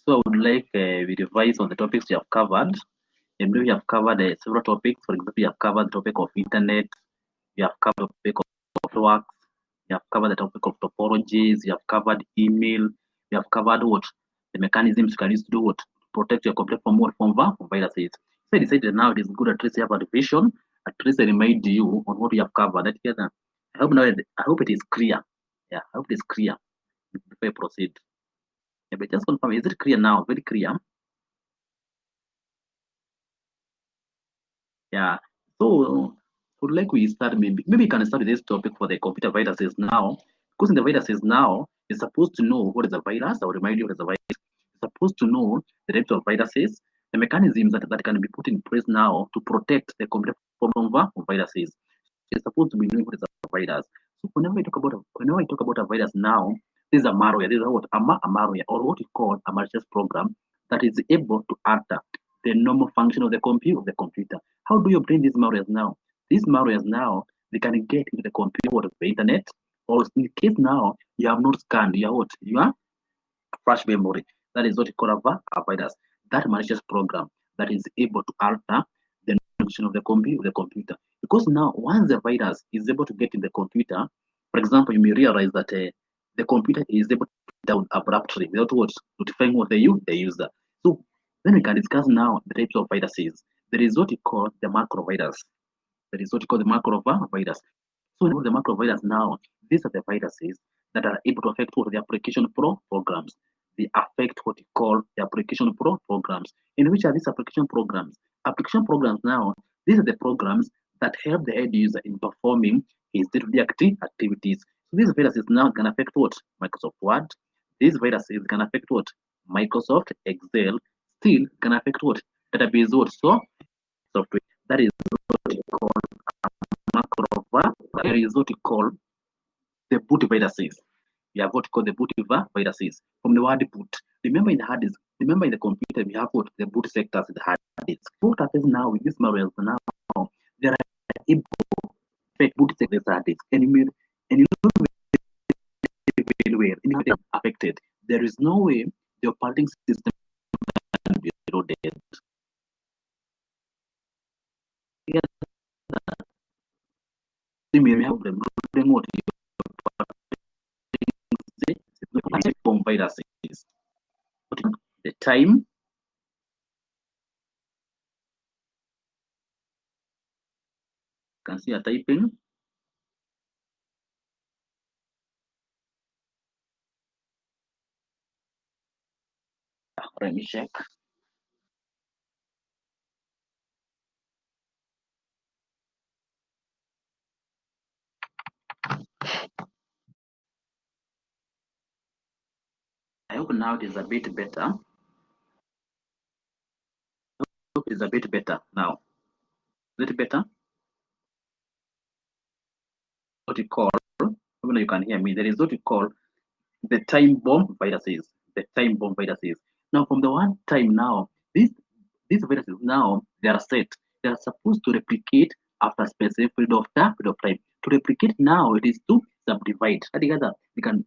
So I would like we revise on the topics we have covered. And we have covered several topics. For example, we have covered the topic of internet, we have covered the topic of networks, we have covered the topic of topologies, we have covered email, we have covered what the mechanisms you can use to do what protect your computer from what from viruses. So I decided now it is good at least you have a revision, at least I remind you on what we have covered. That together. I hope it is clear. Yeah, I hope it is clear before I proceed. Yeah, but just confirm, is it clear now? Very clear. Yeah. So, like we start, maybe we can start with this topic for the computer viruses now. Because in the viruses now, you're supposed to know what is a virus. I'll remind you what is a virus. You're supposed to know the types of viruses, the mechanisms that can be put in place now to protect the computer from viruses. You're supposed to be knowing what is a virus. So whenever I talk about a virus now, this is a malware. This is what a malware, or what we call a malicious program that is able to alter the normal function of the computer. How do you obtain these malwares now? These malwares now, they can get into the computer or the internet, or in case now you have not scanned your what? Your flash memory. That is what you call a virus. That malicious program that is able to alter the function of the computer. Because now, once the virus is able to get in the computer, for example, you may realize that the computer is able to down abruptly without what notifying what the user. So then we can discuss now the types of viruses. There is what we call the macrovirus. There is what we call the macrovirus. So the macrovirus now, these are the viruses that are able to affect what the application programs. They affect what we call the application programs. In which are these application programs? Application programs now, these are the programs that help the end user in performing his day-to-day activities. So these viruses now can affect what? Microsoft Word. These viruses can affect what? Microsoft Excel. Still can affect what? Database what? So software. That is what we call macro. There is what we call the boot viruses. We have what we call the boot viruses from the word boot. Remember in the hard disk, remember in the computer, we have what the boot sectors in the hard disk. What happens now with these malwares now? They are able to affect boot sectors hard disk, and you know very well, in affected. There is no way the operating system can be loaded. Yeah, we have the loading what bomb viruses. The time. You can see a typing. Let me check. I hope now it is a bit better. I hope it is a bit better now. Is it better? What you call, even though you can hear me, there is what you call the time bomb viruses. The time bomb viruses. Now, from the one time now, these viruses now they are set. They are supposed to replicate after a specific period of time. To replicate now, it is to subdivide. Together, they can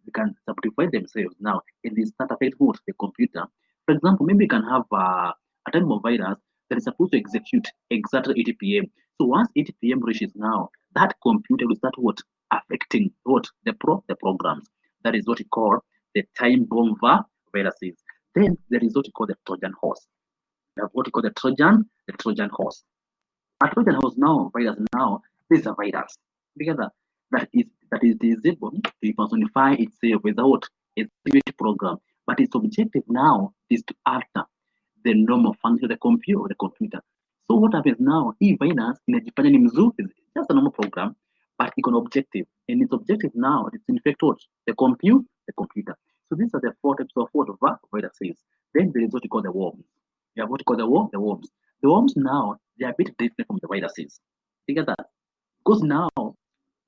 subdivide themselves now, and they start affecting what the computer. For example, maybe you can have a time bomb virus that is supposed to execute exactly 8 p.m. So once 8 p.m. reaches now, that computer will start what affecting what the programs. That is what we call the time bomb viruses. Then there is what we call the Trojan horse. We have what we call the Trojan horse. A Trojan horse now, virus now, this is a virus. Because that is able to personify itself without a security program. But its objective now is to alter the normal function of the computer. So what happens now, hii virus inajifanya ni mzuri, it's just a normal program, but iko na objective. And its objective now is to infect what? The computer. So these are the four types of what viruses. Then there is what we call the worms. We have what we call the worms. The worms now, they are a bit different from the viruses. Together. Because now,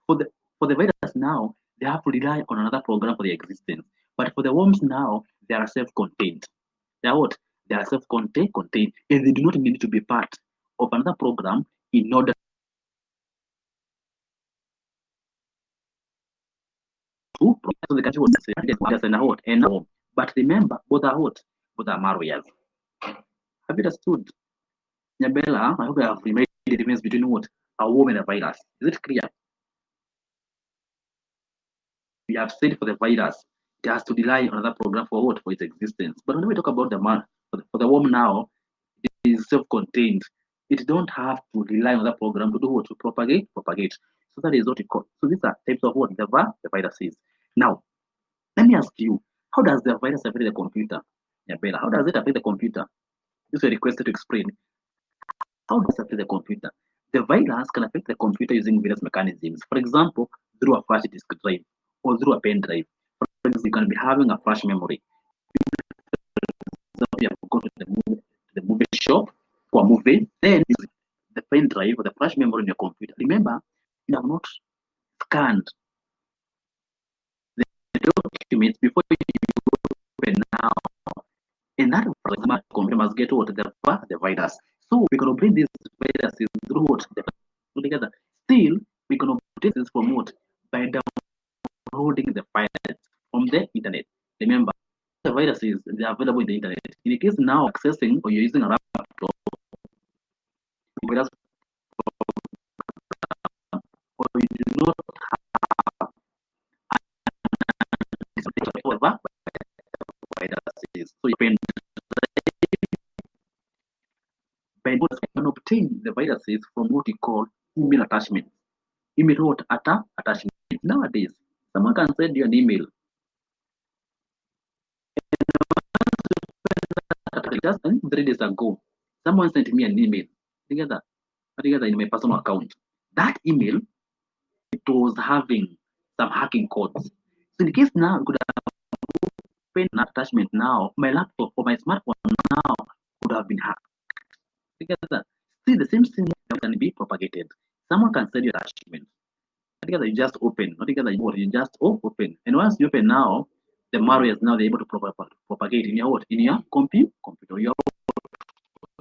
for the for the virus now, they have to rely on another program for their existence. But for the worms now, they are self-contained. They are what? They are self-contained, and they do not need to be part of another program in order to so they can what and what. But remember, both are what? for the malwares. Have you understood? Nyabella, I hope I have remade the difference between what? A worm and a virus. Is it clear? We have said for the virus, it has to rely on another program for what? For its existence. But when we talk about the man, for the worm now, it is self-contained. It don't have to rely on that program to do what? To propagate. So that is what it call. So these are types of what? The virus is. Now, let me ask you, how does the virus affect the computer? Nyabella, how does it affect the computer? This is requested to explain. How does it affect the computer? The virus can affect the computer using various mechanisms. For example, through a flash disk drive or through a pen drive. For instance, you can be having a flash memory. So you have to go to the movie shop for a movie, then the pen drive or the flash memory in your computer. Remember, you have not scanned the documents before you open now. And that computer must get what? The virus. So we can obtain these viruses through what? Together. Still, we can obtain this from what? By downloading the files from the internet. Remember, the viruses they are available in the internet. In case now accessing or you're using a laptop, virus or you do not have viruses. So you can obtain the viruses from what we call email attachments. Email what? Attachment. Nowadays, someone can send you an email. Just 3 days ago, someone sent me an email together in my personal account. That email, it was having some hacking codes. So in case now I could have opened an attachment now, my laptop or my smartphone now could have been hacked. Together, see the same thing can be propagated. Someone can send you attachment. Together you just open, not together you just open. And once you open now, the malware is now able to propagate in your what? In your computer. You have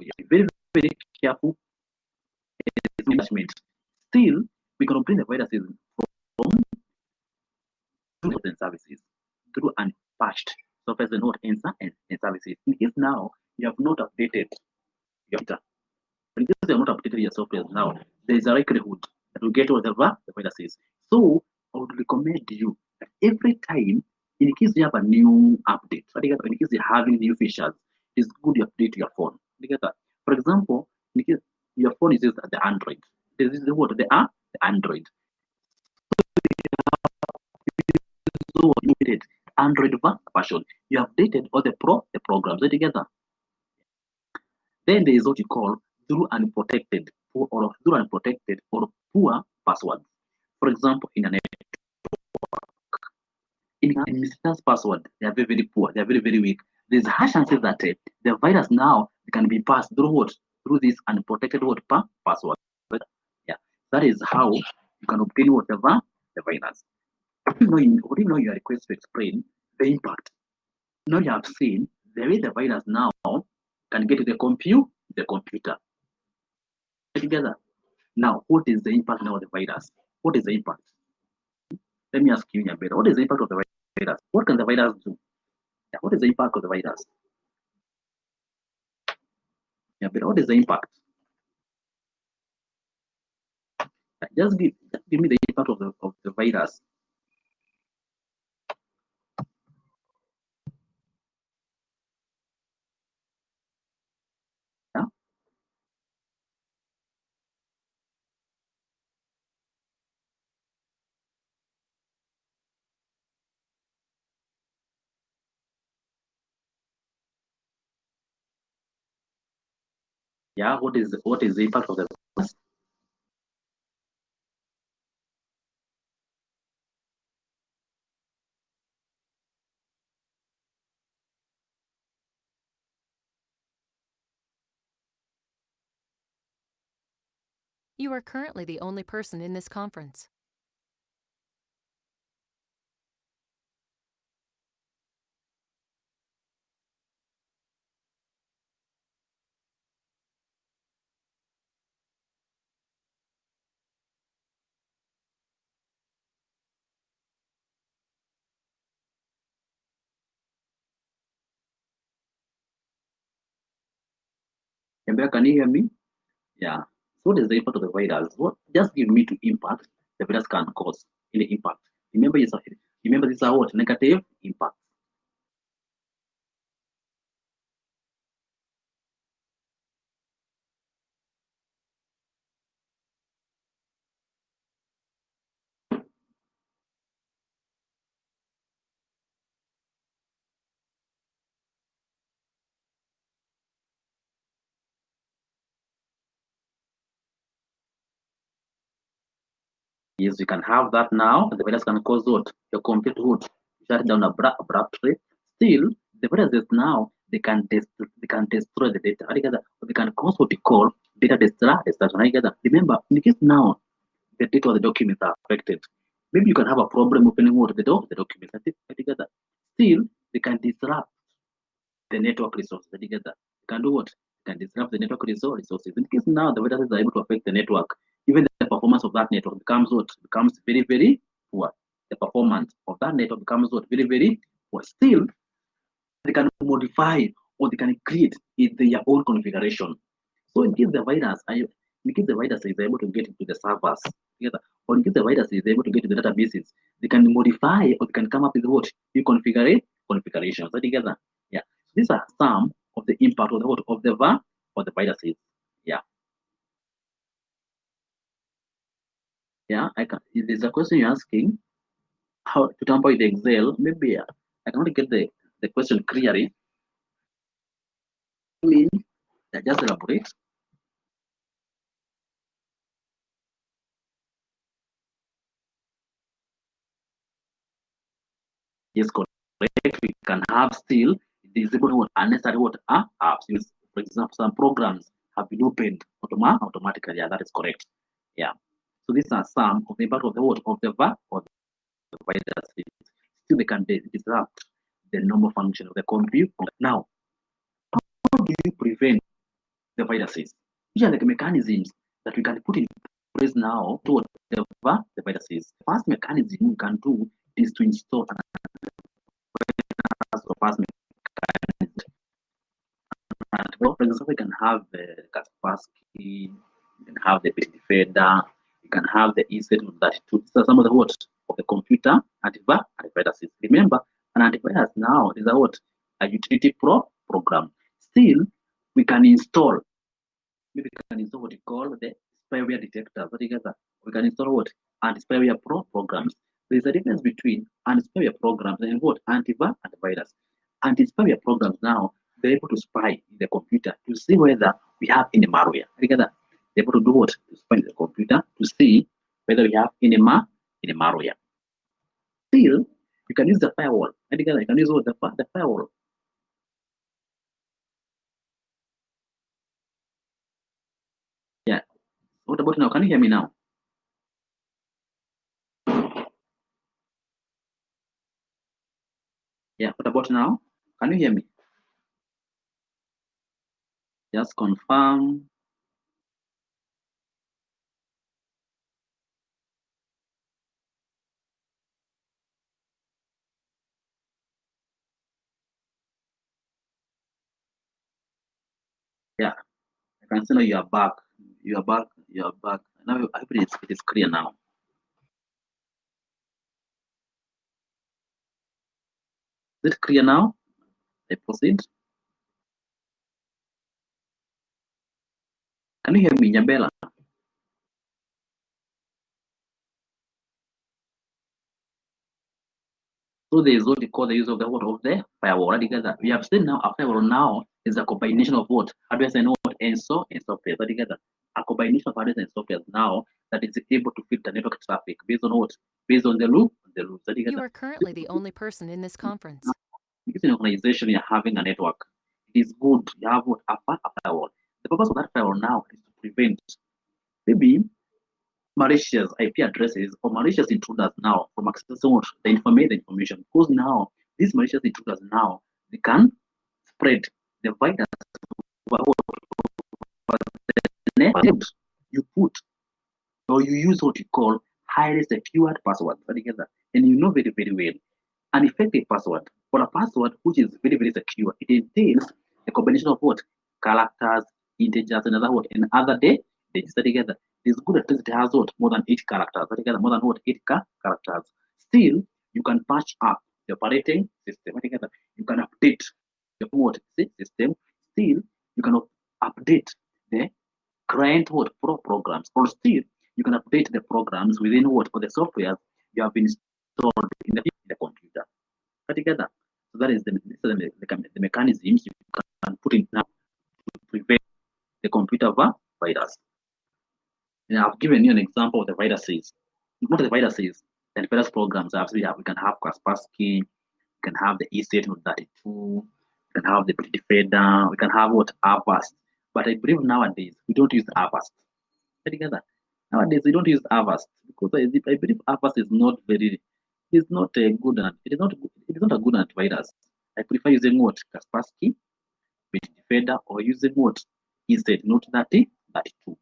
to be very, very careful management. Still, we can obtain the viruses from and services through unpatched software and not answer and services. In case now you have not updated your data, in case you have not updated your software now, there is a likelihood that you get whatever the viruses. So I would recommend you that every time, in case you have a new update, in case you're having new features, it's good you update your phone. For example, in case your phone is the Android, this is what they are the Android. So you updated Android version. You updated all the programs together. Then there is what you call through unprotected or poor passwords. For example, in a network, in mistakes password, they are very, very poor, they are very, very weak. There's high chances that the virus now can be passed through what? Through this unprotected what password. Yeah, that is how you can obtain whatever the virus. What do you know you are requested to explain the impact? Now you have seen the way the virus now can get to the computer. Together. Now, what is the impact now of the virus? What is the impact? Let me ask you, Nyabera, what is the impact of the virus? What can the virus do? Yeah, what is the impact of the virus? Nyabera, what is the impact? Just give me the impact of the virus. Yeah? Yeah, what is the impact of the virus? You are currently the only person in this conference. Can you hear me? Yeah. So what is the impact of the virus? What just give me to impact the virus can cause any impact. Remember these are what negative impact. Yes, you can have that now. The virus can cause what? A complete what? Shut down abruptly. Still, the viruses now they can destroy the data. Altogether, they can cause what we call data destruction. Altogether, remember, in case now the data of the documents are affected, maybe you can have a problem opening what the documents. Altogether, still they can disrupt the network resources together. You can do what? You can disrupt the network resources. In case now the viruses are able to affect the network, even the performance of that network becomes what? Becomes very, very poor. The performance of that network becomes what? Very, very poor. Still, they can modify or they can create their own configuration. So in case the virus is able to get into the servers together, or in case the virus is able to get to the databases, they can modify or they can come up with what? New configurations together. Yeah. These are some of the impact of the what of the viruses. Yeah. Yeah. I can if there's a question you're asking how to tamper with Excel, maybe I cannot get the question clearly. I mean, just elaborate. Yes, correct. We can have still disable what unnecessary what apps. For example, some programs have been opened automatically. Yeah, that is correct. Yeah. So these are some of the impact of the what of the virus. Still, they can disrupt the normal function of the computer. Now, how do you prevent the viruses? Which are the mechanisms that we can put in place now to whatever the viruses? The first mechanism we can do is to install an first well, for example, you can have the Kaspersky, you can have the Defender, you can have the E732. These are some of the what of the computer antivirus. Remember, an antivirus now is a what a utility program. Still, we can install. Maybe we can install what you call the spyware detectors. Together, we can install what anti-spyware programs. There is a difference between anti-spyware programs and what antivirus. Anti-spyware programs now they're able to spy in the computer to see whether we have any malware. Together, they're able to do what to spy in the computer to see whether we have any malware. Still, you can use the firewall. Together, you can use what the firewall. Yeah. What about now? Can you hear me now? Yeah. What about now? Can you hear me? Just confirm. Yeah, I can see now you are back. You are back. You are back. Now I believe it is clear now. Is it clear now? I proceed. Can you hear me, Nyabela? So there is what we call the use of the word of the firewall. Together, we have seen now a firewall now is a combination of what hardware and what and software. Together, a combination of hardware and software now that is able to filter network traffic based on what based on the loop. You are currently the only person in this conference. If an organization you're having a network, it is good you have what a firewall. The purpose of that firewall now is to prevent maybe malicious IP addresses or malicious intruders now from accessing the information. Because now these malicious intruders now they can spread the virus over the net. You put or you use what you call highly secured password together, and you know very very well an effective password or a password which is very very secure. It entails a combination of what characters, integers, another what, and other digits together. This good electricity has what, more than 8 characters together, more than what, 8 characters. Still, you can patch up the operating system together. You can update the what system. Still, you can update the client what programs, or still you can update the programs within what, or the software you have installed in the computer together. So that is the mechanisms you can put in now to prevent the computer virus. And I've given you an example of the viruses. What are the viruses? The virus programs we can have Kaspersky, we can have the E32, we can have the Defender, we can have what, Avast. But I believe nowadays we don't use Avast together. Nowadays we don't use Avast because I believe Avast is not very, it's not a good, it is not a good antivirus. I prefer using what, Kaspersky, Defender, or using what, E32.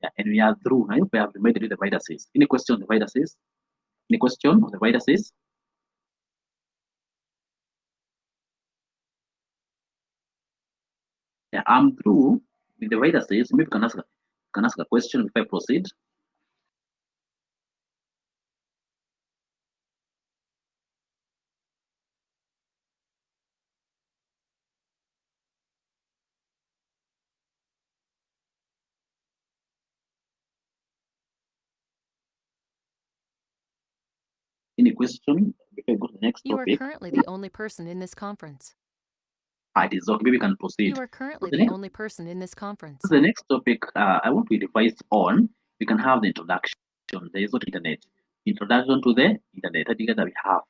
Yeah, and we are through. I hope we have reminded you the viruses. Any question on the viruses? Any question on the viruses? Yeah, I'm through with the viruses. Maybe you can ask a question before I proceed. Any question before I go to the next You are topic? currently the only person in this conference. It is okay. Maybe we can proceed. You are currently the only person in this conference. The next topic I want to revise on, we can have the introduction. There is what, internet. Introduction to the internet. Together we have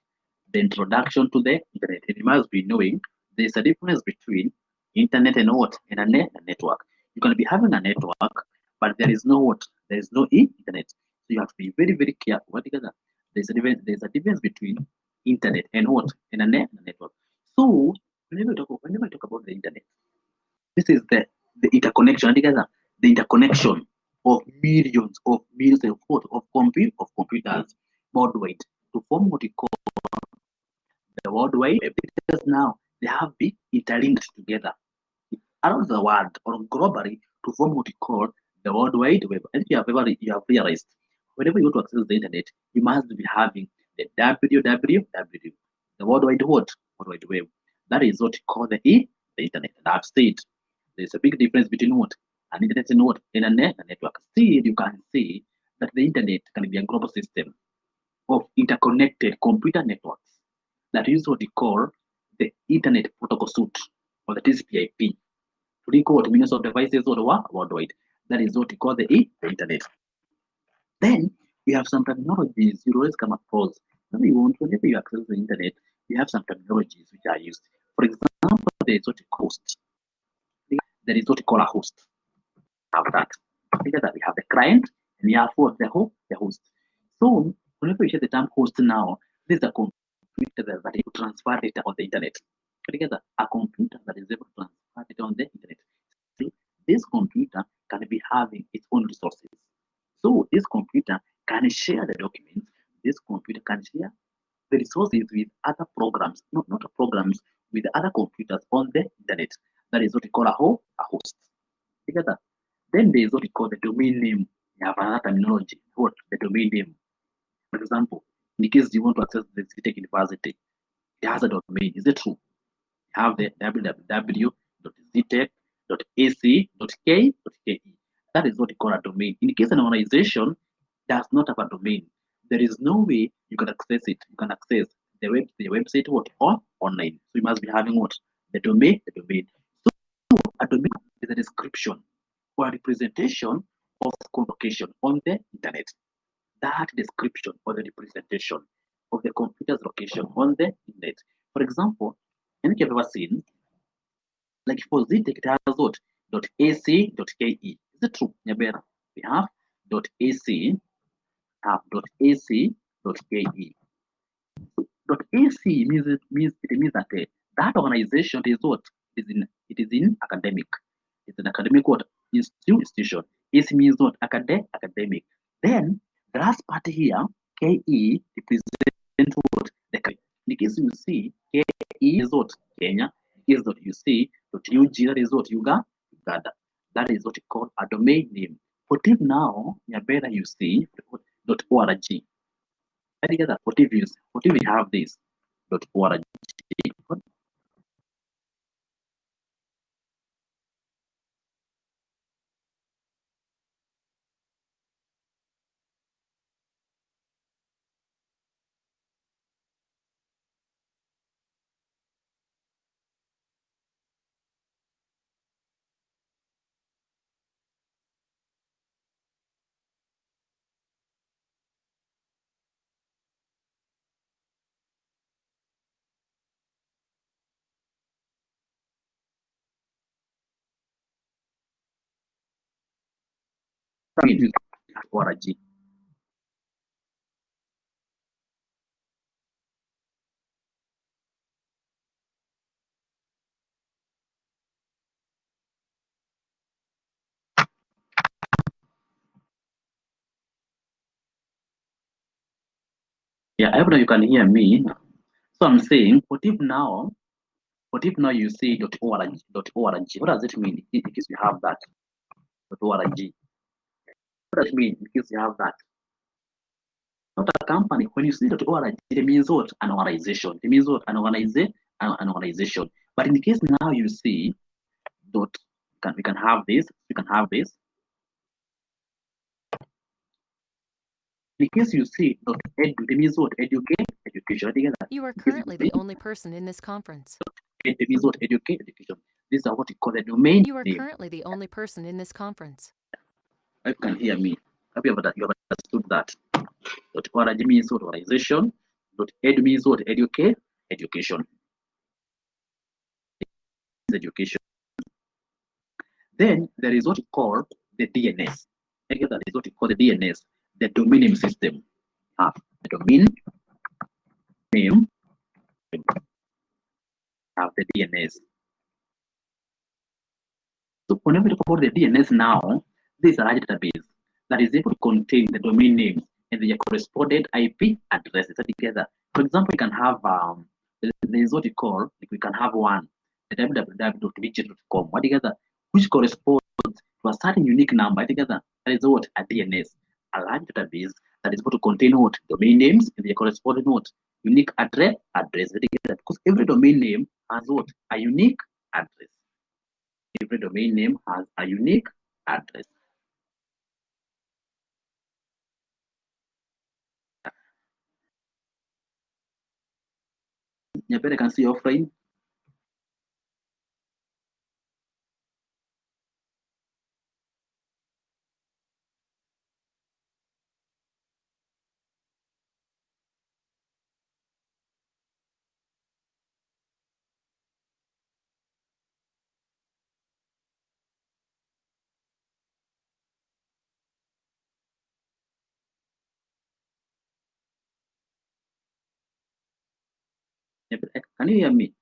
the introduction to the internet. And you must be knowing there's a difference between internet and what? And a network. You can be having a network, but there is no what? There is no internet. So you have to be very, very careful. Together there's a difference between internet and what? And a network. So whenever I talk about the internet, this is the interconnection together, the interconnection of millions of computers worldwide to form what we call the worldwide web. Because now they have been interlinked together around the world or globally to form what we call the World Wide Web. And you have realized whenever you go to access the internet, you must be having the www, the World Wide Web. That is what we call the internet. And I've said there's a big difference between what? An internet and what? In a network. Still, you can see that the internet can be a global system of interconnected computer networks that use what we call the Internet Protocol Suite, or the TCP/IP, to link what, millions of devices worldwide. That is what we call the internet. Then we have some technologies you always come across. Whenever you access the internet, we have some technologies which are used. For example, there is what we call host. There is what we call a host. Have that. Together we have the client and we have what, the host. So whenever you hear the term host now, this is a computer that is able to transfer data on the internet. Together, a computer that is able to transfer data on the internet. See, this computer can be having its own resources. So this computer can share the documents. This computer can share the resources with other programs, not programs, with other computers on the internet. That is what we call a host. Together. Then there is what we call the domain name. You have another terminology. What? The domain name. For example, in case you want to access the Citec University, it has a domain. Is it true? You have the www.citec.ac.ke. That is what we call a domain. In case an organization does not have a domain, there is no way you can access it. You can access the website what, or online. So you must be having what? The domain. So a domain is a description or a representation of the location on the internet. That description or the representation of the computer's location on the internet. For example, any you've ever seen, like for Ztec, it has what? .ac.ke. Is it true, Nyabera? We have .ac, have .ac.ke. .ac means that that organization is what? It is in academic. It's an academic what? Institution. AC means what? Academic. Then the last part here, KE, represents what? In case you see, KE is what? Kenya. In case that you see, .ug, that is what? Uganda. That is what you call a domain name. For tip now, better you see .org. Together, for tip we have this .org. .org. Yeah, I hope that you can hear me. So I'm saying, what if now you say .org, .org? What does it mean? Because you have that .org. What does it mean? Because you have that. Not a company. When you say .org, it means what? An organization. It means what? An organization. But in the case now you see dot, we can have this. We can have this. In case you see .edu, it means what? Educate, education. Together. You are currently the only person in this conference. It means what? Educate, education. These are what you call the domain You are name. currently the only person in this conference. You can hear me. Have you ever understood that? .org means what? Organization. .edu means what? Educate, education. Education. Then there is what you call the DNS. Together, there is what you call the DNS, the domain name system. The domain name have the DNS. So whenever you talk about the DNS now, this is a large database that is able to contain the domain names and their correspondent IP addresses together. For example, you can have there is what you call, like we can have one, the www.digit.com, together, which corresponds to a certain unique number together. That is what a DNS, a large database that is able to contain what domain names and their corresponding what unique address together. Because every domain name has what a unique address. Every domain name has a unique address. Nyabere can see offline. Can you hear me?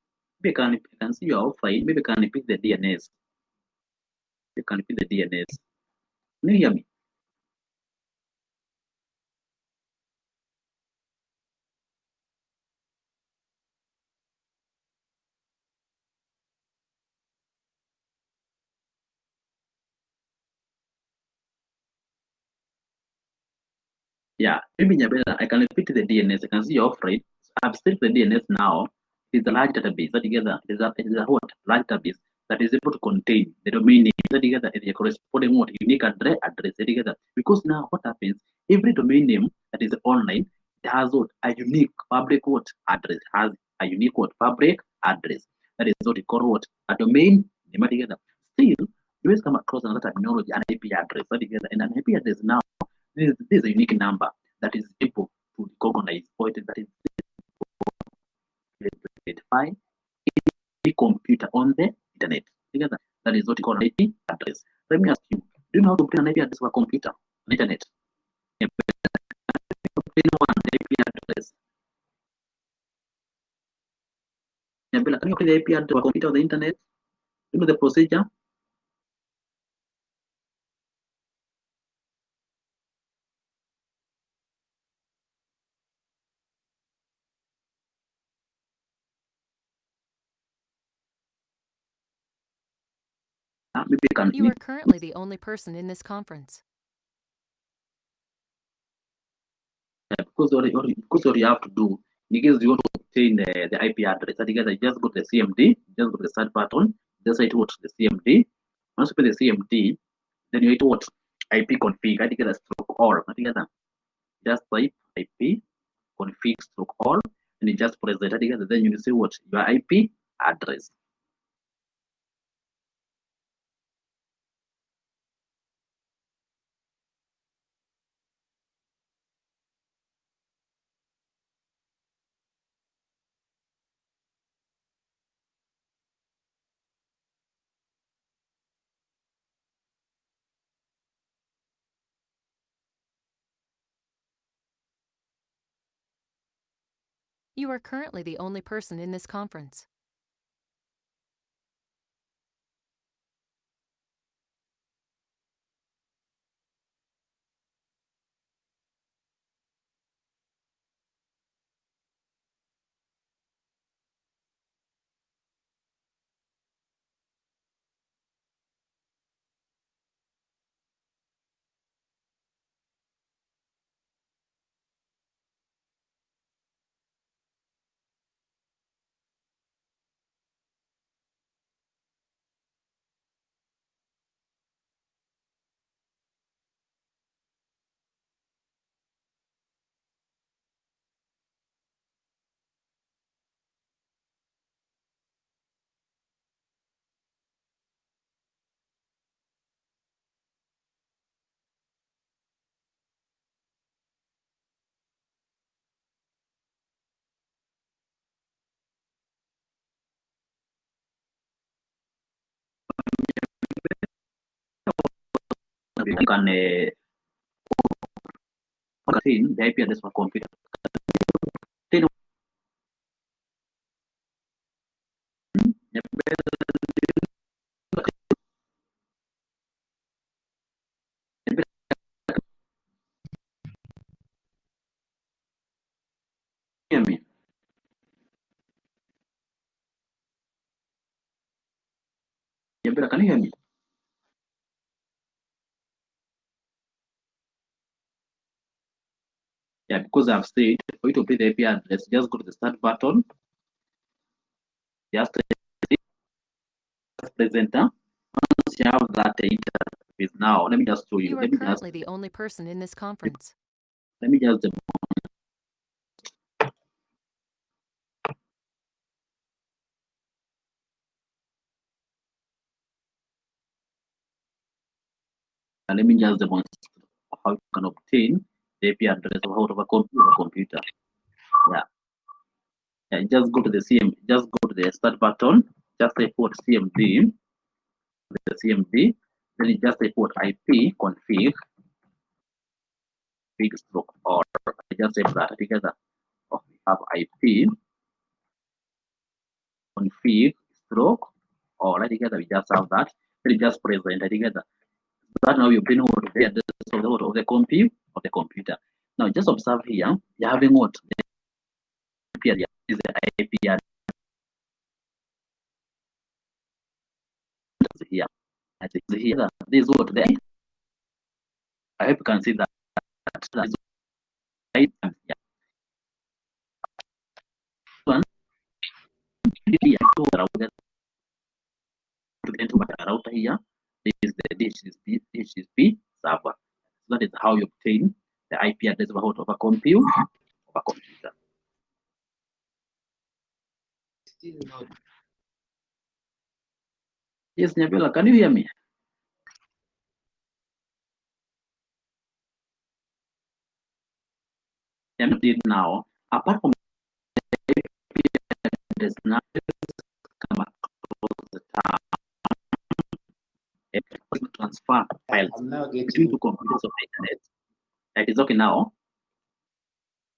Maybe I can see you are offline. Maybe I can pick the DNS. You can pick the DNS. Can you hear me? Yeah, maybe Nyabela, I can repeat the DNS. I can see you're offline. I've set the DNS now. It's a large database. Together, it is a what? Large database that is able to contain the domain name together and the corresponding what unique address together. Because now what happens? Every domain name that is online, it has what a unique public what address, has a unique what public address. That is what we call what a domain name together. Still, you always come across another terminology, an IP address together, and an IP address now. This is a unique number that is able to recognize or that is able to identify a computer on the internet. Together, that is what you call an IP address. Let me ask you, do you know how to obtain an IP address for a computer on the internet? Yeah, obtain one IP address. Yeah, can you obtain the IP address for a computer on the internet? Do you know the procedure? Maybe You are currently the only person in this conference. Because what you have to do, in case you want to obtain the IP address, together, just go to the CMD, just go to the search button, just write what the CMD. Once you put the CMD, then you write what IP config, together stroke all, together. Just type IP config stroke all, and you just press that together. Then you will see what your IP address. You are currently the only person in this conference. You can obtain the IP address for computer. Hear me? Can you hear me? Yeah, because I've said for you to obtain the IP address, just go to the start button. Just presenter. Once you have that interface now, let me just show you. You are currently the only person in this conference. Let me just demonstrate how you can obtain the IP address out of a computer. Yeah. Yeah, just go to the just go to the start button, just report CMD, the CMD, then you just report IP config stroke or just say that together. We have IP config stroke or together we just have that. Then you just press enter together. That now you've been what the address of the computer. Now just observe here, you're having what the IP address is the IP address here. I think here this is what the I hope you can see that is one here router here. This is the DHCP server. So that is how you obtain the IP address of a computer. Yes, Nabila, can you hear me? I'm did now. Apart from the IP address, now come across the tab. Transfer files between two computers of the internet. That is okay now.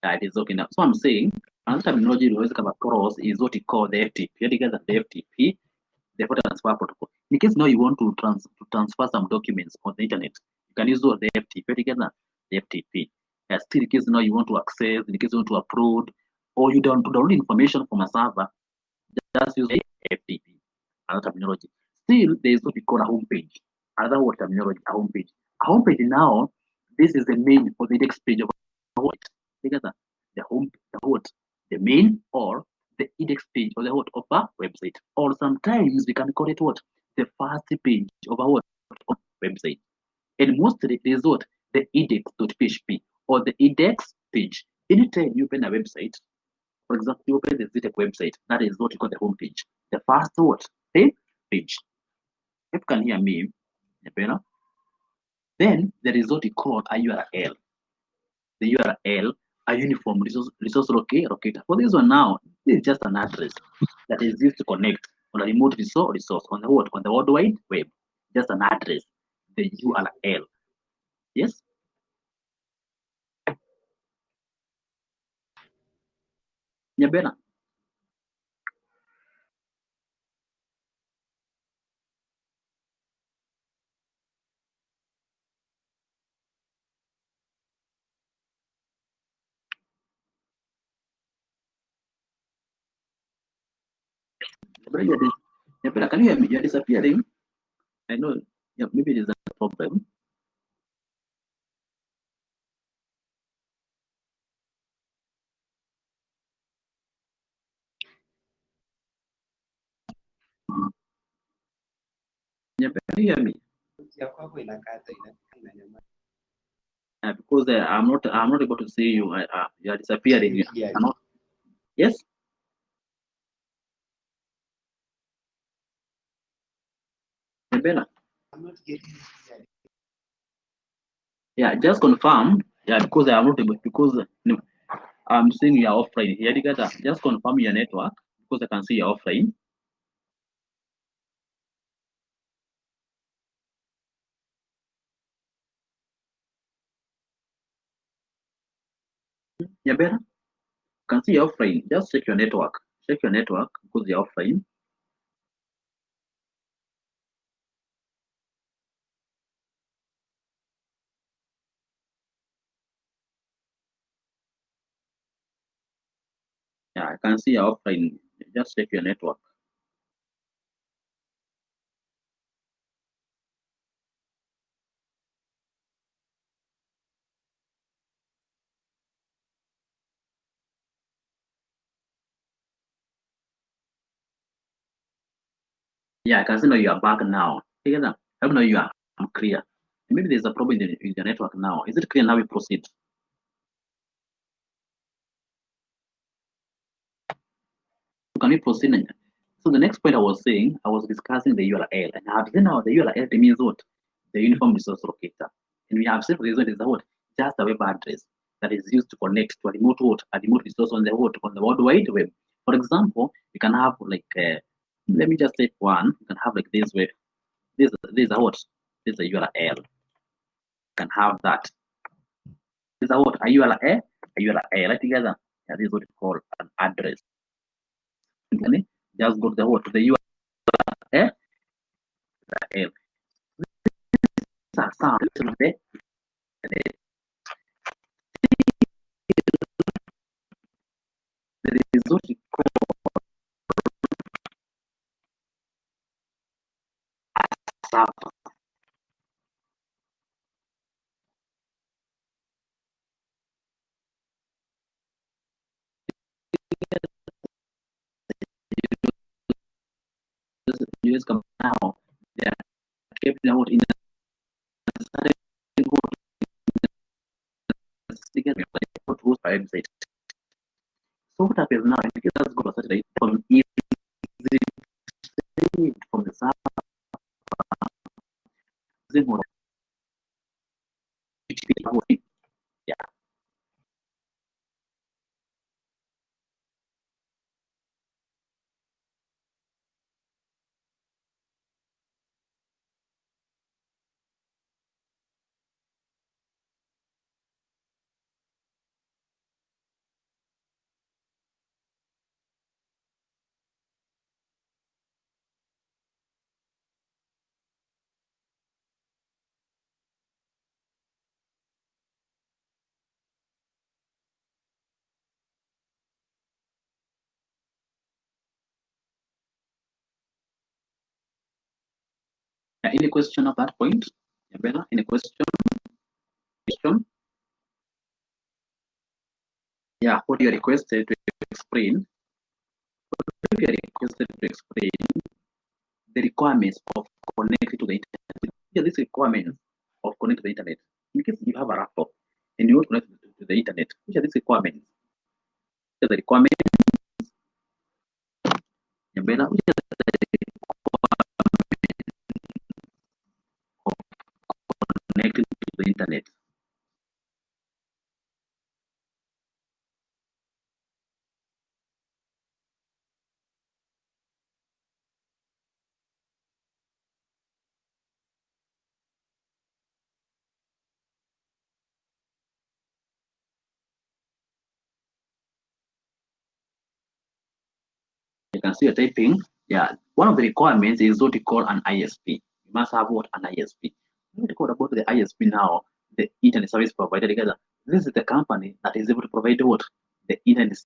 That is okay now. So I'm saying another terminology we always come across is what we call the FTP. Together the FTP, the photo transfer protocol. In case now you want to transfer some documents on the internet, you can use the FTP together, the FTP. Still, in case now you want to access, in case you want to upload, or you don't download information from a server, just use the FTP. Another terminology. still there is what we call a homepage. Another word terminology, a homepage. A homepage now, this is the main or the index page of a what? Together, the home, the what, the main or the index page or the what of a website. Or sometimes we can call it what? The first page of a what of website. And mostly it is what? The index.php or the index page. Anytime you open a website, for example, you open the Zitec website, that is what you call the home page. The first what? The page. If you can hear me, better. Then there is what we call a URL. The URL, a uniform resource locator. For this one now, this is just an address that is used to connect on a remote resource on the what? On the World Wide Web. Just an address, the URL. Yes? Nyabena. Nyabena, can you hear me? You're disappearing. I know. Yeah, maybe there's a problem. Nyabena, can you hear me? Because I'm not able to see you. You are disappearing. Yes. Nyabena. Yeah, just confirm. Yeah, because I am not able because no, I'm seeing you are offline. Yeah, just confirm your network because I can see you're offline. Yeah, better. Can see you're offline. Just check your network. Check your network because you're offline. Yeah, I can see you're offline. Just check your network. Yeah, I can see now you are back now. Together. I know you are I'm clear. Maybe there's a problem in the network now. Is it clear now we proceed? Can we proceed? So the next point I was saying, I was discussing the URL, and I've seen now the URL means what? The uniform resource locator. And we have said the result is what? Just a web address that is used to connect to a remote what? A remote resource on the what? On the World Wide Web. For example, you can have like let me just take one. You can have like this web. This is a what? This is a URL. You can have that. This is a what? A URL. A URL together. Yeah, this is what we call an address. Okay? Just go to the what? To the URL. Sound the result we call server. Use come now. They are kept out in a certain website. So what happens now? It has got a satellite from easy from the server. Yeah. Any question at that point? Bella, any question? Yeah, what you requested to explain? What you requested to explain the requirements of connecting to the internet. Yeah, these requirements of connecting to the internet. In case you have a laptop and you want to connect to the internet, which are these requirements? Which are the requirements? Bella, which are the connecting to the internet? You can see you're typing. Yeah, one of the requirements is what you call an ISP. You must have what an ISP. What you call about the ISP now, the internet service provider. Together, this is the company that is able to provide what the internet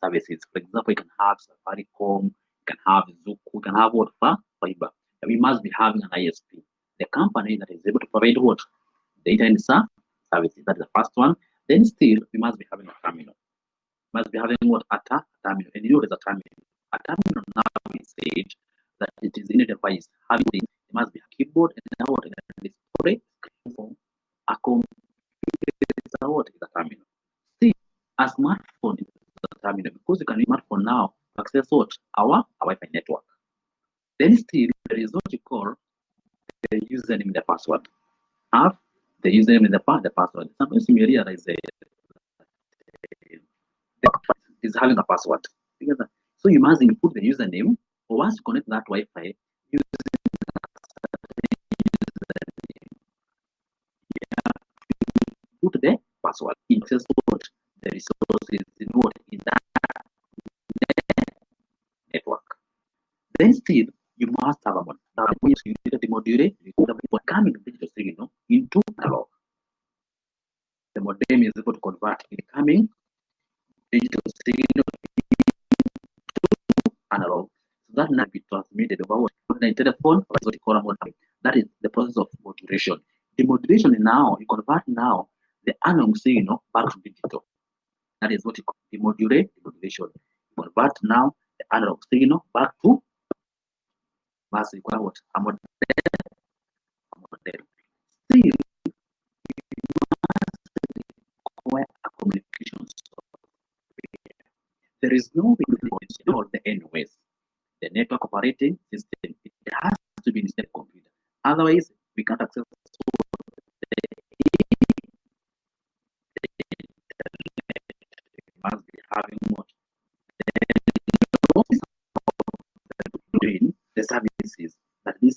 services. For example, you can have Safaricom, you can have Zuku, you can have what fiber. We must be having an ISP, the company that is able to provide what the internet services. That's the first one. Then still, we must be having a terminal. Must be having what a terminal, and you know what is a terminal. A terminal now is said that it is in a device having this. It must be a keyboard and now what a display screen a computer. What is a terminal? See, a smartphone is a terminal because you can use smartphone now to access what our Wi-Fi network. Then still there is what you call the username and the password. Have the username and the password. Sometimes you may realize is having a password. So you must input the username, or once you connect that Wi-Fi, you put the password in the resources in that network. Then still, you must have a modem. Now, when you need the module, for coming digital signal into analog. The modem is able to convert incoming digital signal into analog. So that now be transmitted over the telephone, or what you call a modem. That is the process of modulation. The modulation now, you convert now the analog signal back to digital. That is what you call the modulation. You convert now the analog signal back to must require what? A model. Still, you must require a communication software. There is no way to install the NOS, the network operating system. It has to be installed computer. Otherwise, we can't access must be having what doing the services that this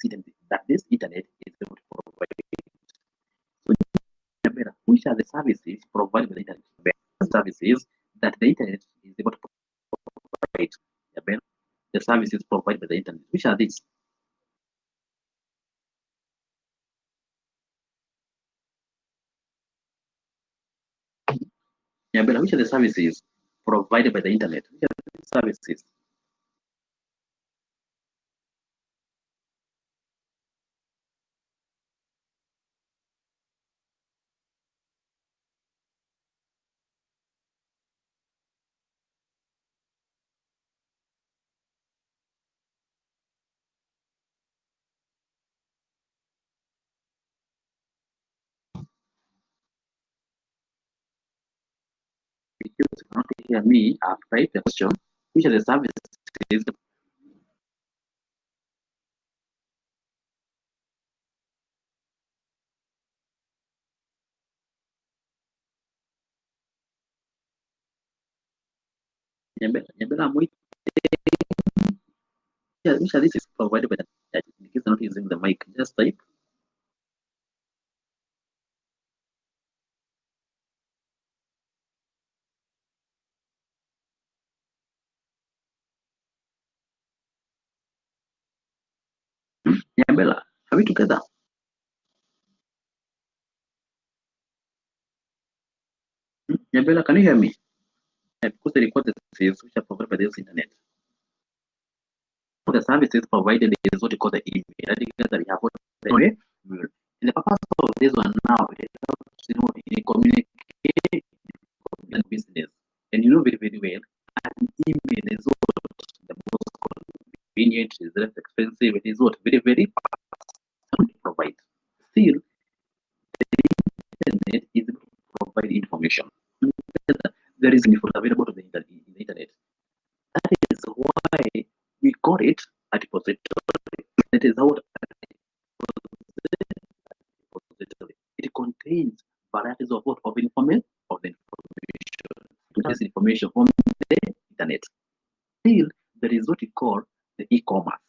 internet is able to provide. So, which are the services provided by the internet? The services that the internet is able to provide. The services provided by the internet. Which are these? Yeah, but which are the services provided by the internet? Which are the services? If you cannot hear me, I've typed the question. Which are the services? I'm waiting. Which are these provided by the internet? In case you're not using the mic, just type. Bella, are we together? Bella, can you hear me? Because the record says which are provided by this internet. So the services provided is what you call the email. Together we have what Okay? And the purpose of this one now is in communicate and business. And very, very well, an email is what the most convenient, is less expensive, it is what very, very fast to provide. Still, the internet is able to provide information. There is info available to the internet. That is why we call it a repository. That is how repository. It contains varieties of information this information on the internet. Still, there is what we call the e-commerce,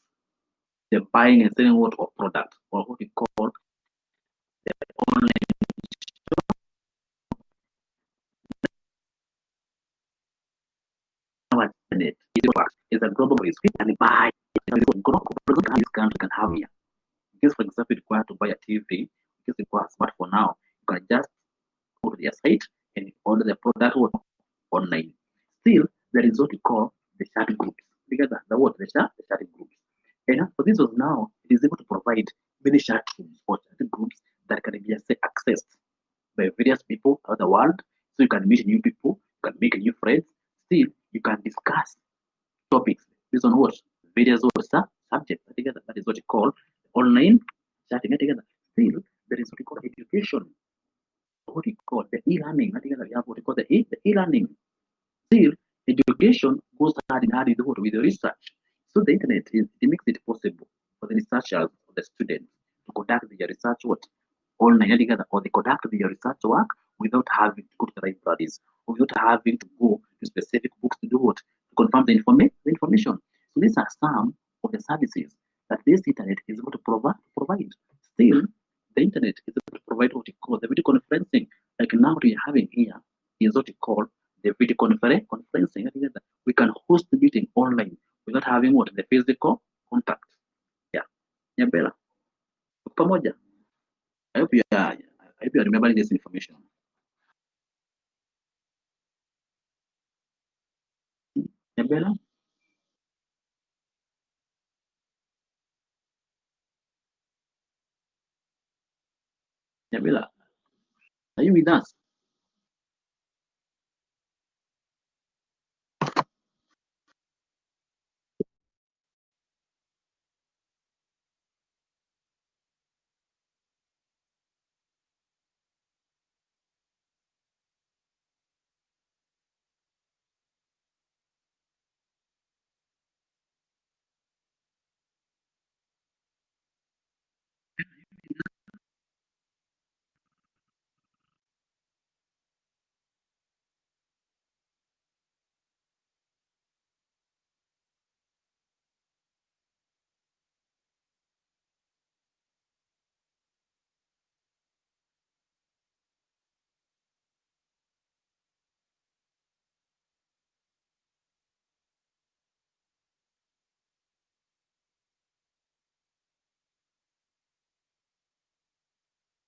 the buying and selling of product, or what we call the online internet. Is a global risk. You can buy this country can have here. Because, for example, you require to buy a TV, because you require a smartphone now, you can just go to their site and order the product online. Still, there is what we call the chat groups. Because the chat groups. And for this was now, it is able to provide many chat rooms or chat groups that can be accessed by various people around the world. So you can meet new people, you can make new friends. Still, you can discuss topics based on what various subjects together. That is what you call online chatting together. Still, there is what you call education, what we call the e-learning. Together, we have what we call the e-learning. Still, education goes hand in hand with the research. So the internet it makes it possible for the researchers or the students to conduct their research work online together, or they conduct their research work without having to go to the libraries, or without having to go to specific books to do what to confirm the information. So these are some of the services that this internet is able to provide. Still, the internet is able to provide what we call the video conferencing. Like now we are having here is what we call the video conferencing. We can host the meeting online without having what the physical contact. Yeah, yeah, Bella. Pamoja. I hope you are remembering this information. Yeah, Bella. Yeah, Bella. Are you with us?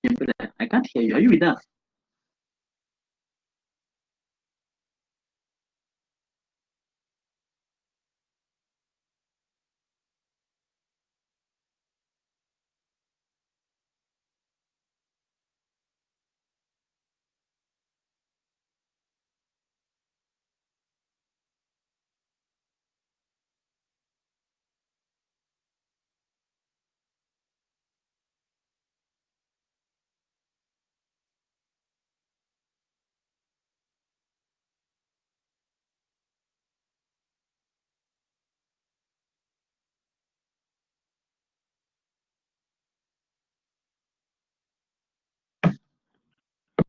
Yeah, Bella. I can't hear you. Are you with us?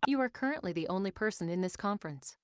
You are currently the only person in this conference.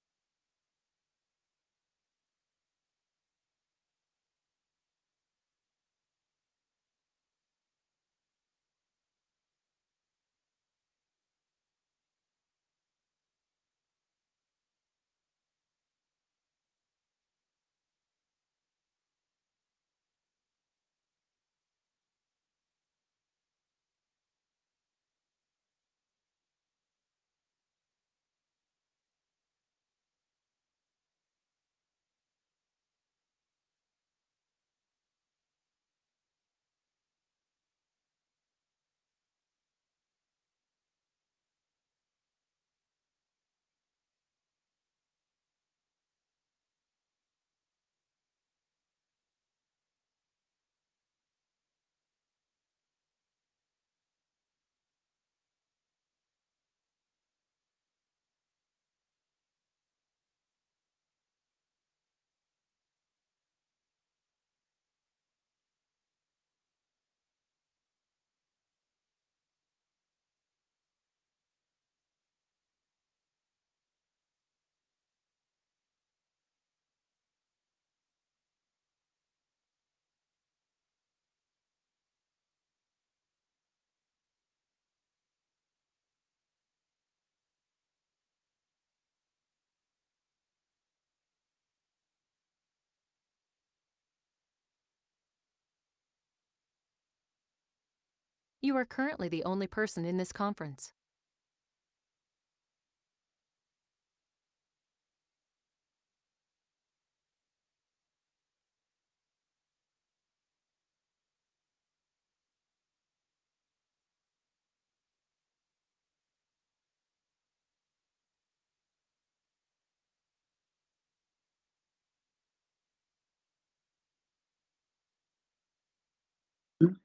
You are currently the only person in this conference.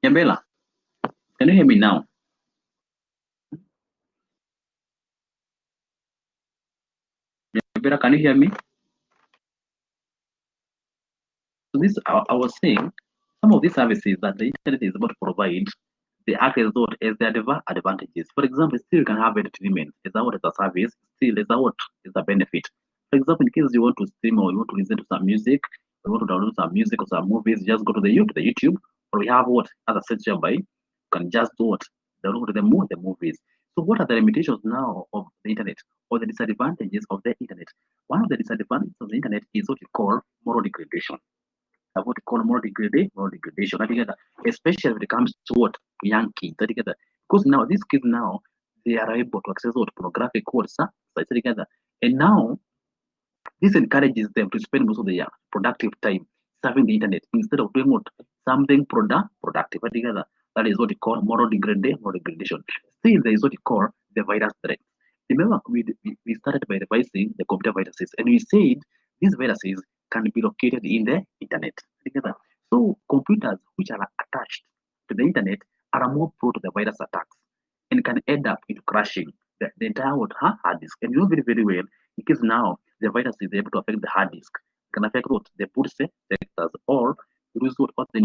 Yabela, can you hear me now? Yabela, can you hear me? So this, I was saying, some of these services that the internet is about to provide, they act as though as their advantages. For example, still you can have entertainment. Is that what is a service? Still, is that what is a benefit? For example, in case you want to stream or you want to listen to some music, or you want to download some music or some movies, just go to the YouTube, or we have what other search by. You can just do what download the movies. So what are the limitations now of the internet or the disadvantages of the internet? One of the disadvantages of the internet is what we call moral degradation. What we call moral degradation together, especially when it comes to what young kids together. Because now these kids now they are able to access what pornographic codes together. And now this encourages them to spend most of their productive time surfing the internet instead of doing what something productive together. That is what we call moral degradation. Still, there is what we call the virus threat. Remember, we started by revising the computer viruses, and we said these viruses can be located in the internet together. So computers which are attached to the internet are more prone to the virus attacks and can end up into crashing the entire hard disk. And you know very, very well, because now the virus is able to affect the hard disk, can affect what the boot sectors or lose what the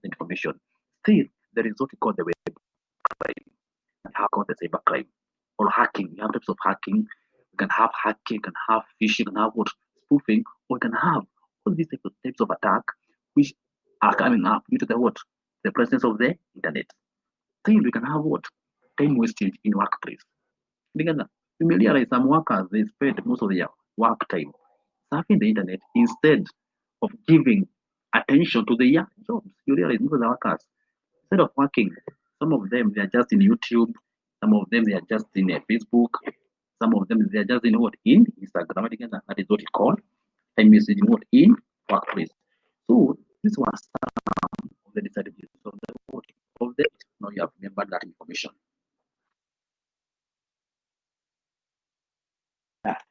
information. Still, there is what we call the web crime, and how called the cyber crime or hacking. You have types of hacking. You can have hacking, you can have phishing, you can have what spoofing, or you can have all these types of attack which are coming up due to the what the presence of the internet. Still, we can have what time wastage in workplace. Because you may realize some workers they spend most of their work time surfing the internet instead of giving attention to their jobs. You realize most of the workers, instead of working, some of them they are just in YouTube, some of them they are just in Facebook, some of them they are just in what in Instagram. Together. That is what it called time usage in what in workplace. So this was some of the disadvantages of the what of that. Now you have remembered that information.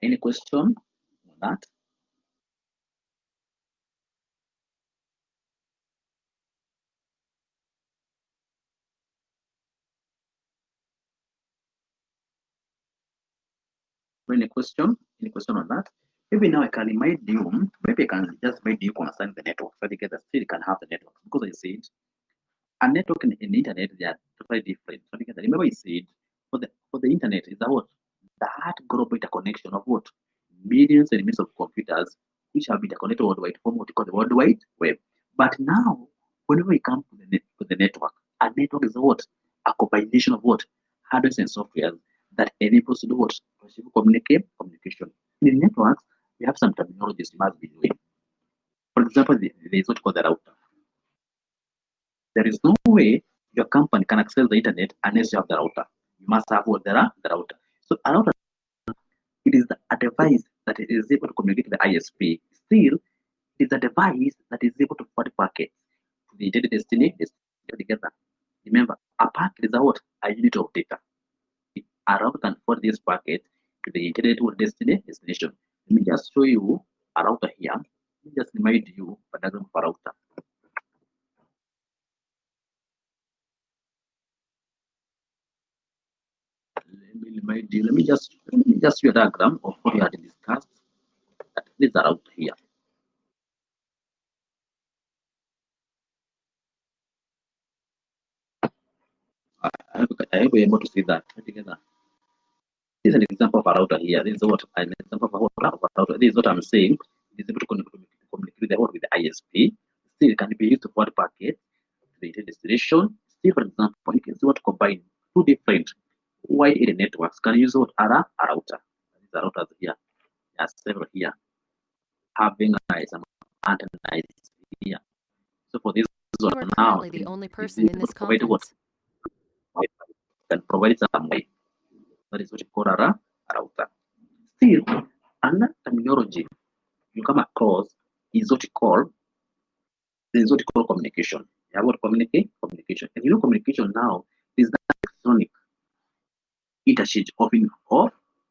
Any question on that? Any question? Any question on that? Maybe now I can remind you, maybe I can just remind you concerning the network. So they still can have the network. Because I said a network in the internet they are totally different. So together, remember I said for the internet is that global interconnection of what? Millions and millions of computers which have been interconnected worldwide from what we call the World Wide Web. But now, whenever we come to the network, a network is what? A combination of what? Hardware and software that enables to do what? Communication. In networks, we have some terminologies you must be doing. For example, there is what called the router. There is no way your company can access the internet unless you have the router. You must have what the router. So a router it is a device that is able to communicate with the ISP. Still, it is a device that is able to forward packets to the intended destination together. Remember, a packet is a unit of data. A router can forward this packet to the intended destination. Let me just show you a router here. Let me just remind you a diagram of a router. Let me just show you a diagram of what we had discussed. This is a router here. I hope you're able to see that together. This is an example of a router here. This is what an example of a router. This is what I'm saying. It is able to communicate with the ISP. Still, it can be used to forward packets to the destination. Still, for example, you can see what combine two different wide area networks can use what a router. These are routers here. There are several here. Having some antennas here. So for this You are one now, currently the only person in this conference. can provide some way. That is what you call a router. Still, another terminology you come across is what you call communication. You have what communication. And you know communication now is the electronic interchange of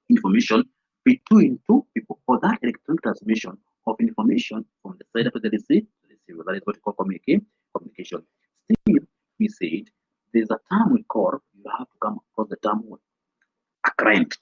information between two people, or that electronic transmission of information from the sender to the receiver. That is what we call communication. Still, we said there's a term we call, you have to come across the term a client.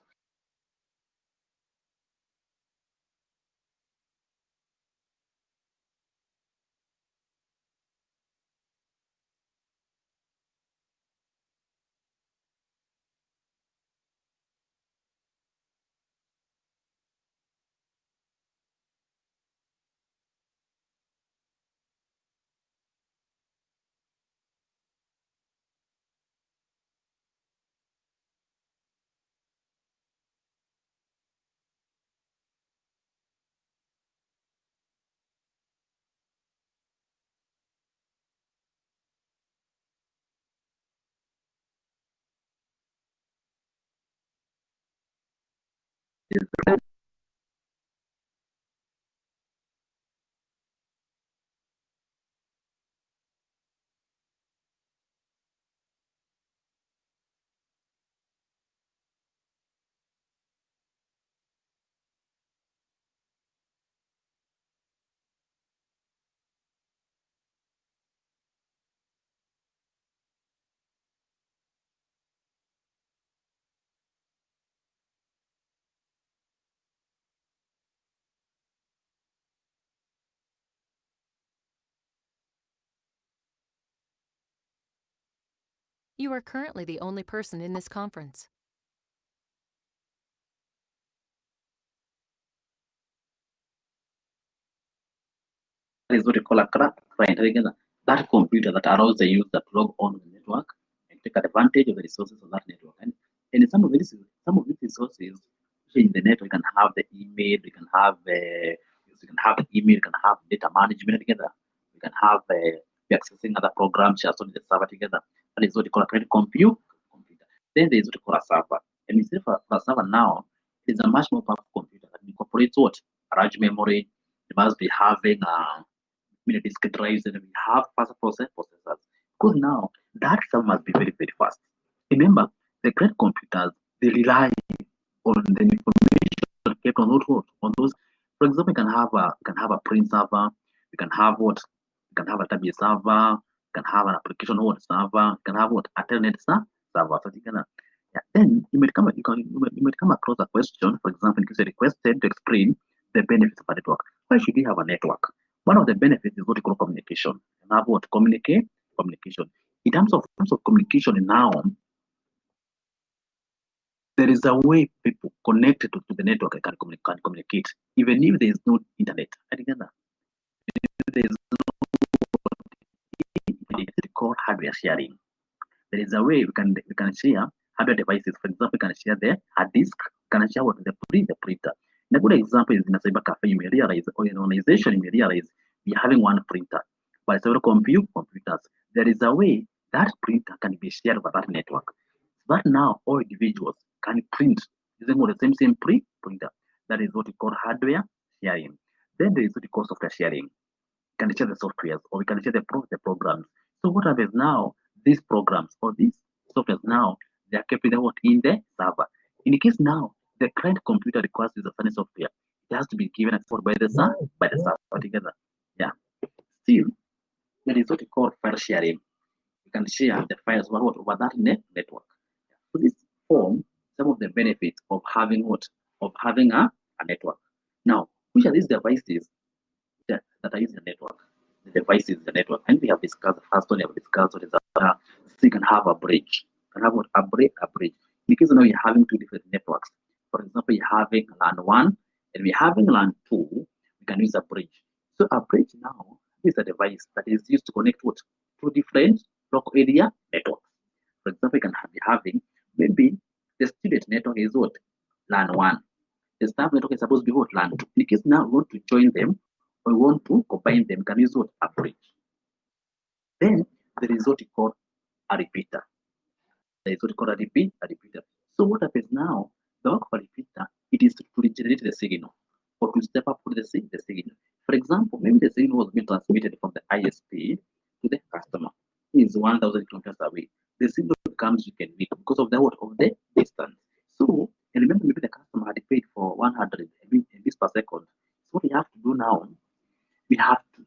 You are currently the only person in this conference. That is what we call a client. That computer that allows the user to log on the network and take advantage of the resources of that network. And some of these resources in the network, you can have the email, you can have the email, you can have data management together, you can have accessing other programs just on the server together. That is what we call a client computer. Then there is what we call a server. And instead for a server now, it is a much more powerful computer that incorporates what? A large memory. It must be having disk drives, and we have faster processors. Because now that stuff must be very, very fast. Remember, the great computers, they rely on the information kept on those. For example, you can have a print server, you can have what? You can have a database server, you can have an application server, you can have what? A telnet server. So you can, yeah. Then you might come across a question, for example, in case you requested to explain the benefits of a network. Why should we have a network? One of the benefits is what we call communication. And have what? Communication. In terms of communication now, there is a way people connected to the network can communicate, even if there is no internet. There is no internet called hardware sharing. There is a way we can share hardware devices. For example, we can share the hard disk, we can share what the printer. And a good example is in a cyber cafe, you may realize, or in an organization, you may realize we are having one printer, but several computers. There is a way that printer can be shared over that network. But now all individuals can print using the same printer. That is what we call hardware sharing. Then there is what we call software sharing. We can share the softwares, or we can share the programs. So what happens now? These programs or these softwares now, they are kept in the server. In the case now, the client computer requires a certain software. It has to be given access by the server together. Yeah. Still, there is what we call file sharing. You can share the files over that network. So this form some of the benefits of having what? Of having a network. Now, which are these devices that are using the network? The devices in the network. And we have discussed the first one, we have discussed what is so you can have a bridge. You can have what? A bridge. Because now you're having two different networks. For example, you're having LAN 1 and we're having LAN 2, we can use a bridge. So a bridge now is a device that is used to connect what? Two different local area networks. For example, you can be having maybe the student network is what? LAN 1. The staff network is supposed to be what? LAN 2. In case now we want to join them or we want to combine them, we can use what? A bridge. Then there is what we call a repeater. There is what we call a repeater. So what happens now? The work of a repeater, it is to regenerate the signal or to step up the signal. For example, maybe the signal was being transmitted from the ISP to the customer. Is 1,000 kilometers away. The signal becomes weak because of the what of the distance. So and remember, maybe the customer had paid for 100 MB per second. So what we have to do now, we have to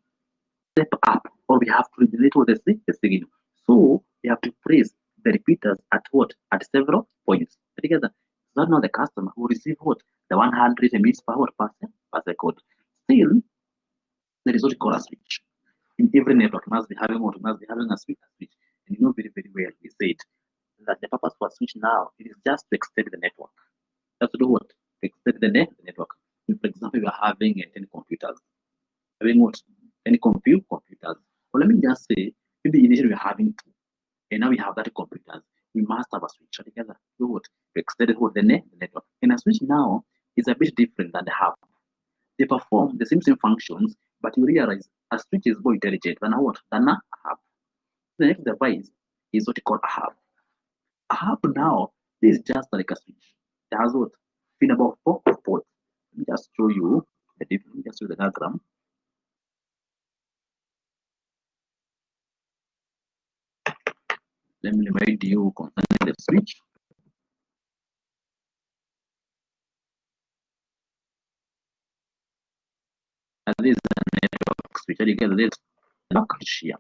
step up or we have to regenerate the signal. So we have to place the repeaters at what? At several points together. So that now the customer will receive what? The 100 MB per second. Still, there is what we call a switch. In every network must be having what? Must be having a switch. And you know very, very well, we said that the purpose for a switch now it is just to extend the network. That's to do what? To extend the network. For example, you are having 10 computers. Having what? 10 computers. Well, let me just say, maybe initially we're having 2. And now we have 30 computers. We must have a switch together. To what? To extend the network. And a switch now is a bit different than the hub. They perform the same functions, but you realize a switch is more intelligent than a what? Than a hub. The next device is what you call a hub. A hub now is just like a switch. It has what? Been about 4 ports. Let me just show you the diagram. Let me remind you concerning the switch. And this is a network switch. And you get this network here.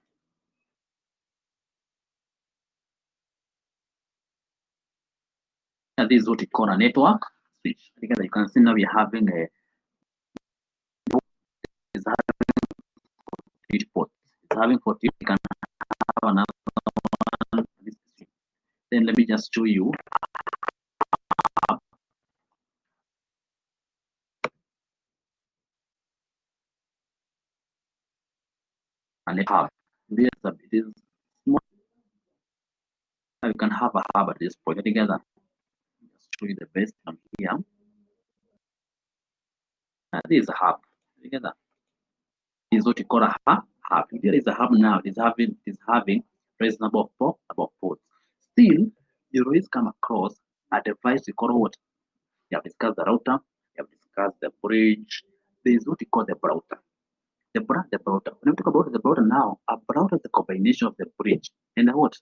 And this is what we call a network switch. Together you can see now we're having a is having 8 ports. It's having 40. You can have another one. Then let me just show you. And a hub. It is small. You can have a hub at this point together. Just show you the best from here. This is a hub together. This is what you call a hub. Here is a hub now. It is having reasonable about ports. Still, you always come across a device we call what? You have discussed the router. You have discussed the bridge. There is what we call the router. The router. When we talk about the router now, a router is a combination of the bridge and the what?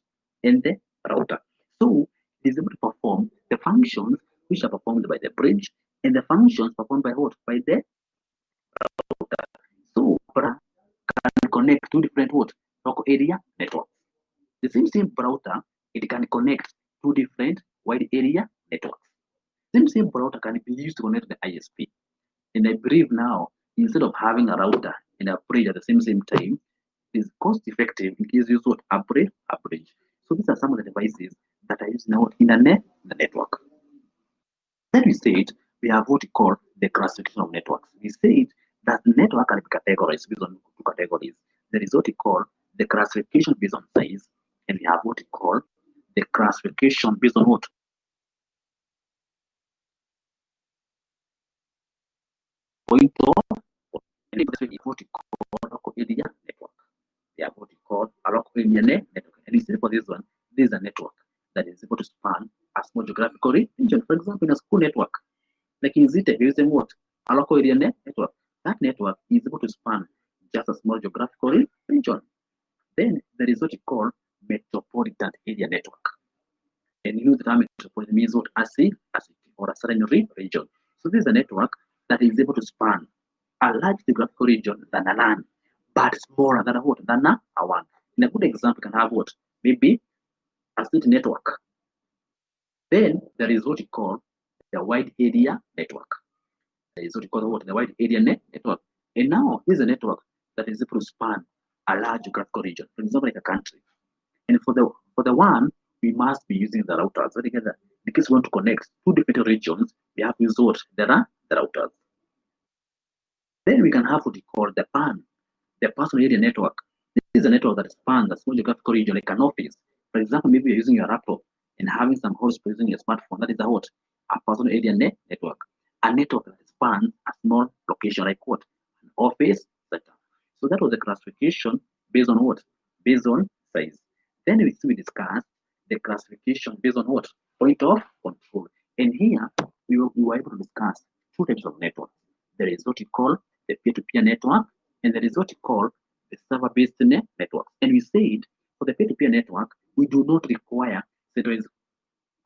And the router. So it is able to perform the functions which are performed by the bridge and the functions performed by what? By the router. So can connect two different what? Local area networks. The same router, it can connect two different wide area networks. Same router can be used to connect the ISP. And I believe now, instead of having a router and a bridge at the same time, it is cost effective in case you use what? A bridge. So these are some of the devices that are used now in the network. Then we said we have what we call the classification of networks. We said that network can be categorized based on 2 categories. There is what we call the classification based on size, and we have what we call the classification based on what? Point of, and is what we call local area network. They are what we call a local area network. And instead for this one, this is a network that is able to span a small geographical region. For example, in a school network, like in ZTEC, there is a what? A local area network. That network is able to span just a small geographical region. Then there is what we call metropolitan area network. And you know the term metropolitan means what? A city or a certain region. So this is a network that is able to span a large geographical region than a land, but smaller than a what? Than a one. In a good example, can have what? Maybe a city network. Then there is what we call the wide area network. There is what we call what? The wide area network. And now this is a network that is able to span a large geographical region, for example, like a country. And for the one, we must be using the routers. So together, because we want to connect 2 different regions, we have to use what? The routers. Then we can have what we call the PAN, the personal area network. This is a network that spans a small geographical region like an office. For example, maybe you're using your laptop and having some hotspot using your smartphone. That is a what? A personal area network. A network that spans a small location like what? An office setup. So that was the classification based on what? Based on size. Then we discussed the classification based on what? Point of control. And here we were able to discuss two types of networks. There is what we call the peer-to-peer network, and there is what we call the server-based network. And we said for the peer-to-peer network, we do not require centralized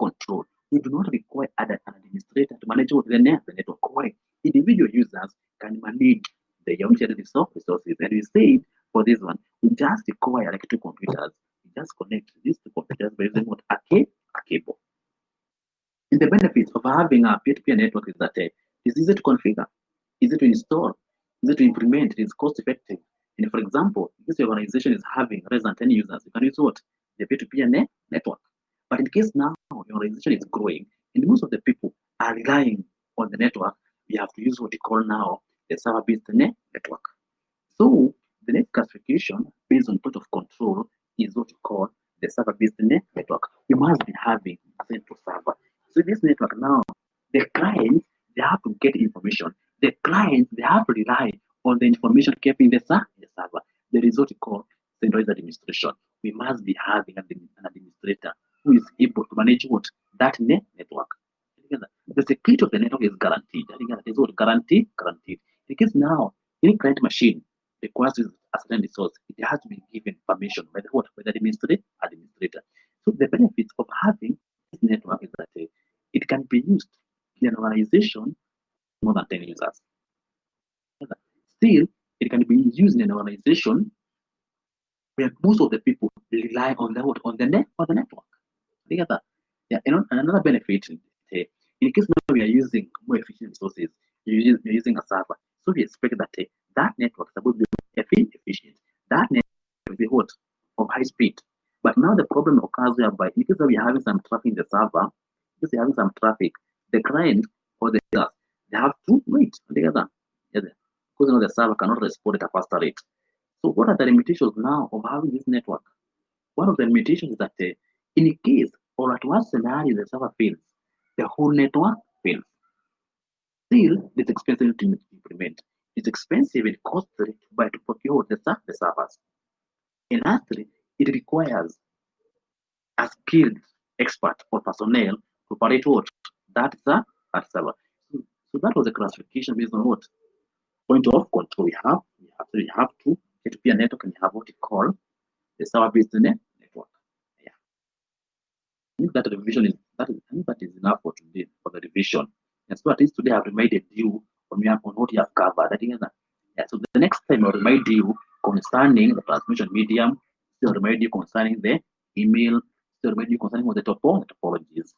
control. We do not require an administrator to manage the network. Why? Individual users can manage the own shared resources. And we said for this one, we just require like two computers. We just connect these two computers by using what? A cable. And the benefits of having a peer-to-peer network is that it's easy to configure, easy to install, easy to implement, it is cost effective. And for example, if your organization is having less than 10 users, you can use what? The peer-to-peer network. But in case now your organization is growing and most of the people are relying on the network, we have to use what we call now the server-based network. So the net classification based on point of control is what we call the server-based network. You must be having a central server. So this network now, the clients, they have to get information. The clients, they have to rely on the information kept in the server. There is what we call centralized administration. We must be having an administrator who is able to manage what? That network. The security of the network is guaranteed. That is what? Guaranteed. Because now, any client machine requires a certain resource. It has to be given permission by the what? By the administrator. So the benefits of having this network is that it can be used in an organization more than 10 users. Still, it can be used in an organization where most of the people rely on the what? On the network. Together. Yeah, and another benefit in case now we are using more efficient resources, you're using a server. So we expect that that network is supposed to be efficient. That network will be what? Of high speed. But now the problem occurs whereby in case we are having some traffic in the server, because we are having some traffic, the client or the users, they have to wait together. Because now the server cannot respond at a faster rate. So what are the limitations now of having this network? One of the limitations is that in case or at one scenario the server fails, the whole network fails. Still, it's expensive to implement. It's expensive and costly to procure the servers. And lastly, it requires a skilled expert or personnel to operate what? That server. So that was a classification based on what? Point of control we have. We have to peer-to-peer network and we have what we call the server-based network. Yeah. I think that revision is that is enough for today for the revision. And so at least today I've reminded you on what you have covered. I think that. Yeah. So the next time I'll remind you concerning the transmission medium, still remind you concerning the email, still remind you concerning what the topologies.